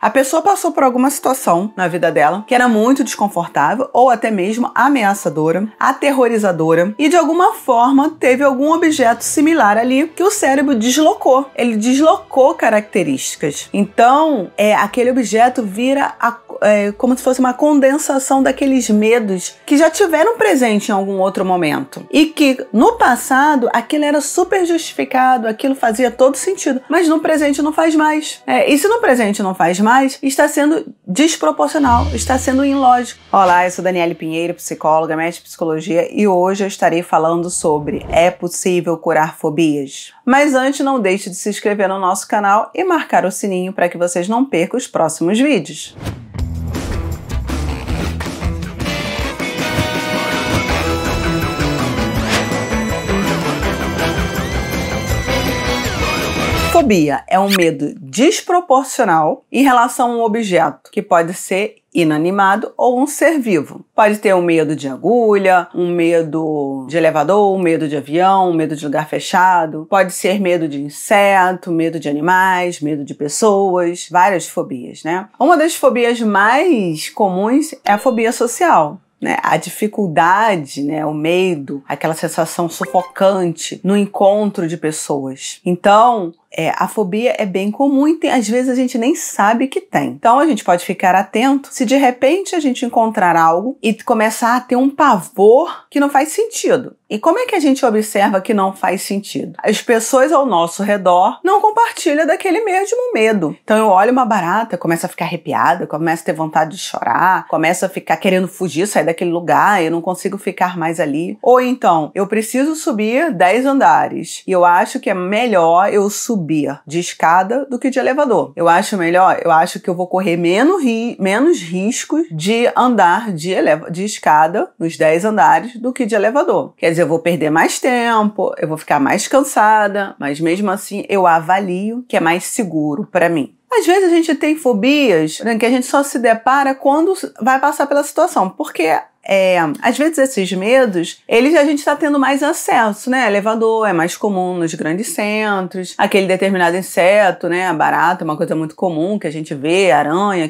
A pessoa passou por alguma situação na vida dela que era muito desconfortável ou até mesmo ameaçadora, aterrorizadora e de alguma forma teve algum objeto similar ali que o cérebro deslocou. Ele deslocou características. Então, aquele objeto vira como se fosse uma condensação daqueles medos que já tiveram presente em algum outro momento. E que no passado aquilo era super justificado, aquilo fazia todo sentido, mas no presente não faz mais. E se no presente não faz mais, está sendo desproporcional, está sendo ilógico. Olá, eu sou Daniele Pinheiro, psicóloga, mestre de psicologia, e hoje eu estarei falando sobre: é possível curar fobias? Mas antes, não deixe de se inscrever no nosso canal e marcar o sininho para que vocês não percam os próximos vídeos. Fobia é um medo desproporcional em relação a um objeto, que pode ser inanimado ou um ser vivo. Pode ter um medo de agulha, um medo de elevador, um medo de avião, um medo de lugar fechado. Pode ser medo de inseto, medo de animais, medo de pessoas, várias fobias, né? Uma das fobias mais comuns é a fobia social. A dificuldade, o medo, aquela sensação sufocante no encontro de pessoas. Então, a fobia é bem comum e às vezes a gente nem sabe que tem. Então a gente pode ficar atento se de repente a gente encontrar algo e começar a ter um pavor que não faz sentido. E como é que a gente observa que não faz sentido? As pessoas ao nosso redor não compartilham daquele mesmo medo. Então eu olho uma barata, começo a ficar arrepiada, começo a ter vontade de chorar, começo a ficar querendo fugir, sair daquele lugar, eu não consigo ficar mais ali. Ou então, eu preciso subir 10 andares e eu acho que é melhor eu subir de escada do que de elevador. Eu acho que eu vou correr menos riscos de andar de escada nos 10 andares do que de elevador. Quer dizer, eu vou perder mais tempo, eu vou ficar mais cansada, mas mesmo assim eu avalio que é mais seguro para mim. Às vezes a gente tem fobias que a gente só se depara quando vai passar pela situação, porque às vezes esses medos, a gente está tendo mais acesso, Elevador é mais comum nos grandes centros, aquele determinado inseto, a barata é uma coisa muito comum que a gente vê, aranha,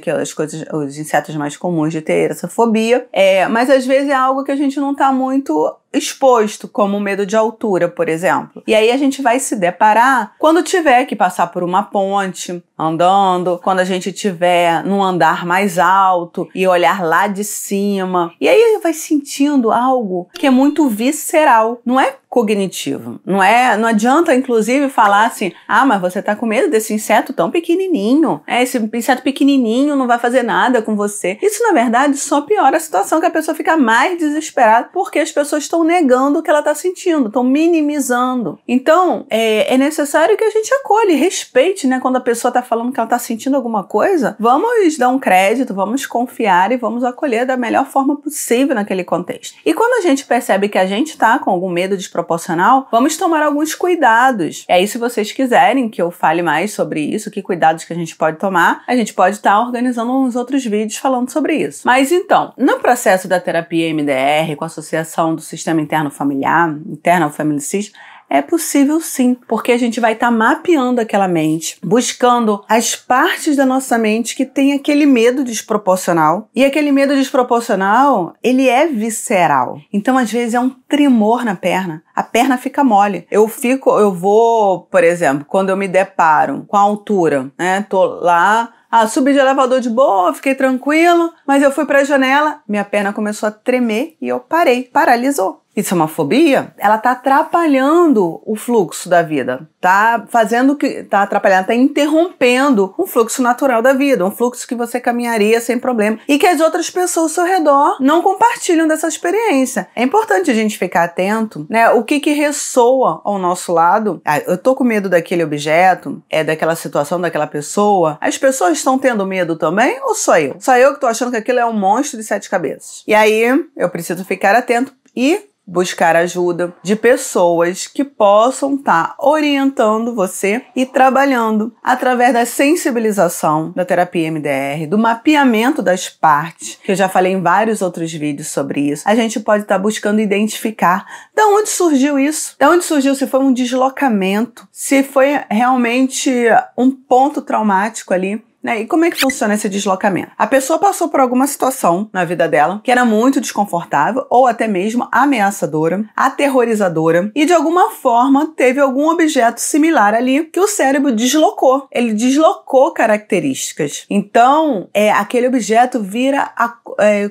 os insetos mais comuns de ter essa fobia, mas às vezes é algo que a gente não está muito exposto, como o medo de altura, por exemplo. E aí a gente vai se deparar quando tiver que passar por uma ponte, andando, quando a gente tiver num andar mais alto e olhar lá de cima. E aí vai sentindo algo que é muito visceral, não é cognitivo. Não adianta, inclusive, falar assim: mas você tá com medo desse inseto tão pequenininho. Esse inseto pequenininho não vai fazer nada com você. Isso, na verdade, só piora a situação, que a pessoa fica mais desesperada, porque as pessoas estão negando o que ela tá sentindo, estão minimizando. Então, é necessário que a gente acolha e respeite, quando a pessoa tá falando que ela tá sentindo alguma coisa, vamos dar um crédito, vamos confiar e vamos acolher da melhor forma possível naquele contexto. E quando a gente percebe que a gente tá com algum medo desproporcional, vamos tomar alguns cuidados. E aí, se vocês quiserem que eu fale mais sobre isso, que cuidados que a gente pode tomar, a gente pode estar organizando uns outros vídeos falando sobre isso. Mas então, no processo da terapia EMDR, com a associação do sistema interno familiar, Internal Family System, é possível sim, porque a gente vai estar mapeando aquela mente, buscando as partes da nossa mente que tem aquele medo desproporcional. E aquele medo desproporcional, ele é visceral. Então, às vezes, é um tremor na perna. A perna fica mole. Eu vou, por exemplo, quando eu me deparo com a altura, tô lá, subi de elevador de boa, fiquei tranquilo, mas eu fui para a janela, minha perna começou a tremer e eu parei, paralisou. Isso é uma fobia? Ela tá atrapalhando o fluxo da vida, tá atrapalhando, tá interrompendo um fluxo natural da vida, um fluxo que você caminharia sem problema e que as outras pessoas ao seu redor não compartilham dessa experiência. É importante a gente ficar atento, o que ressoa ao nosso lado. Eu tô com medo daquele objeto, daquela situação, daquela pessoa. As pessoas estão tendo medo também ou só eu? Só eu que tô achando que aquilo é um monstro de 7 cabeças. E aí eu preciso ficar atento e buscar ajuda de pessoas que possam estar orientando você e trabalhando através da sensibilização da terapia EMDR, do mapeamento das partes, que eu já falei em vários outros vídeos sobre isso. A gente pode estar buscando identificar de onde surgiu isso, de onde surgiu, se foi um deslocamento, se foi realmente um ponto traumático ali, né? E como é que funciona esse deslocamento? A pessoa passou por alguma situação na vida dela que era muito desconfortável ou até mesmo ameaçadora, aterrorizadora, e de alguma forma teve algum objeto similar ali que o cérebro deslocou. Ele deslocou características. Então, aquele objeto vira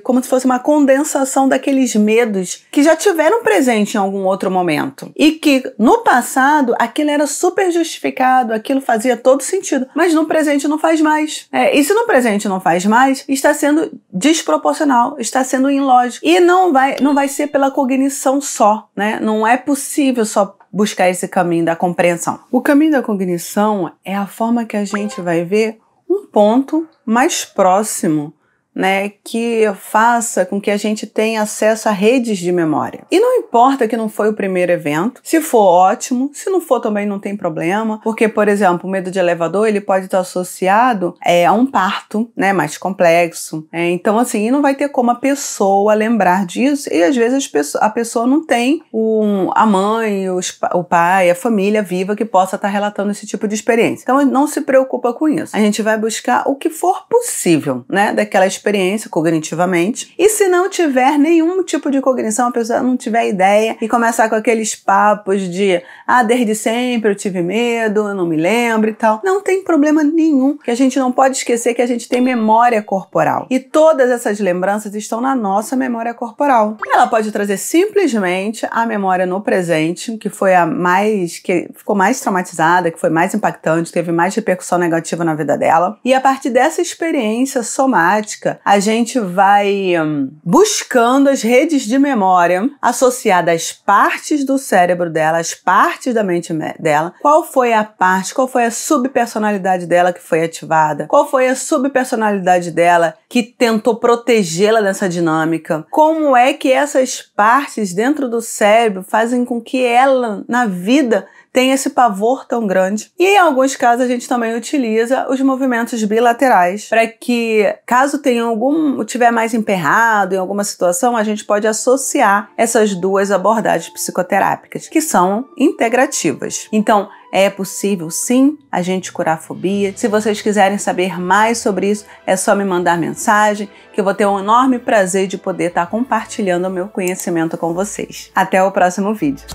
como se fosse uma condensação daqueles medos que já tiveram presente em algum outro momento. E que no passado aquilo era super justificado, aquilo fazia todo sentido, mas no presente não faz mais. E se no presente não faz mais, está sendo desproporcional, está sendo ilógico. E não vai ser pela cognição só, né? Não é possível só buscar esse caminho da compreensão. O caminho da cognição é a forma que a gente vai ver um ponto mais próximo, né, que faça com que a gente tenha acesso a redes de memória. E não importa que não foi o primeiro evento, se for ótimo, se não for também não tem problema, porque, por exemplo, o medo de elevador, ele pode estar associado a um parto, né, mais complexo. Então, assim, não vai ter como a pessoa lembrar disso, e às vezes a pessoa não tem a mãe, o pai, a família viva que possa estar relatando esse tipo de experiência. Então, não se preocupa com isso. A gente vai buscar o que for possível, né, daquela experiência cognitivamente. E se não tiver nenhum tipo de cognição, a pessoa não tiver ideia e começar com aqueles papos de desde sempre eu tive medo, eu não me lembro e tal, não tem problema nenhum, que a gente não pode esquecer que a gente tem memória corporal. E todas essas lembranças estão na nossa memória corporal. Ela pode trazer simplesmente a memória no presente, que foi que ficou mais traumatizada, que foi mais impactante, teve mais repercussão negativa na vida dela. E a partir dessa experiência somática, a gente vai buscando as redes de memória associadas às partes do cérebro dela, às partes da mente dela. Qual foi a parte, qual foi a subpersonalidade dela que foi ativada? Qual foi a subpersonalidade dela que tentou protegê-la dessa dinâmica? Como é que essas partes dentro do cérebro fazem com que ela, na vida, tem esse pavor tão grande. E em alguns casos a gente também utiliza os movimentos bilaterais para que, caso tiver mais emperrado em alguma situação, a gente pode associar essas duas abordagens psicoterápicas, que são integrativas. Então, é possível, sim, a gente curar a fobia. Se vocês quiserem saber mais sobre isso, é só me mandar mensagem, que eu vou ter um enorme prazer de poder estar compartilhando o meu conhecimento com vocês. Até o próximo vídeo.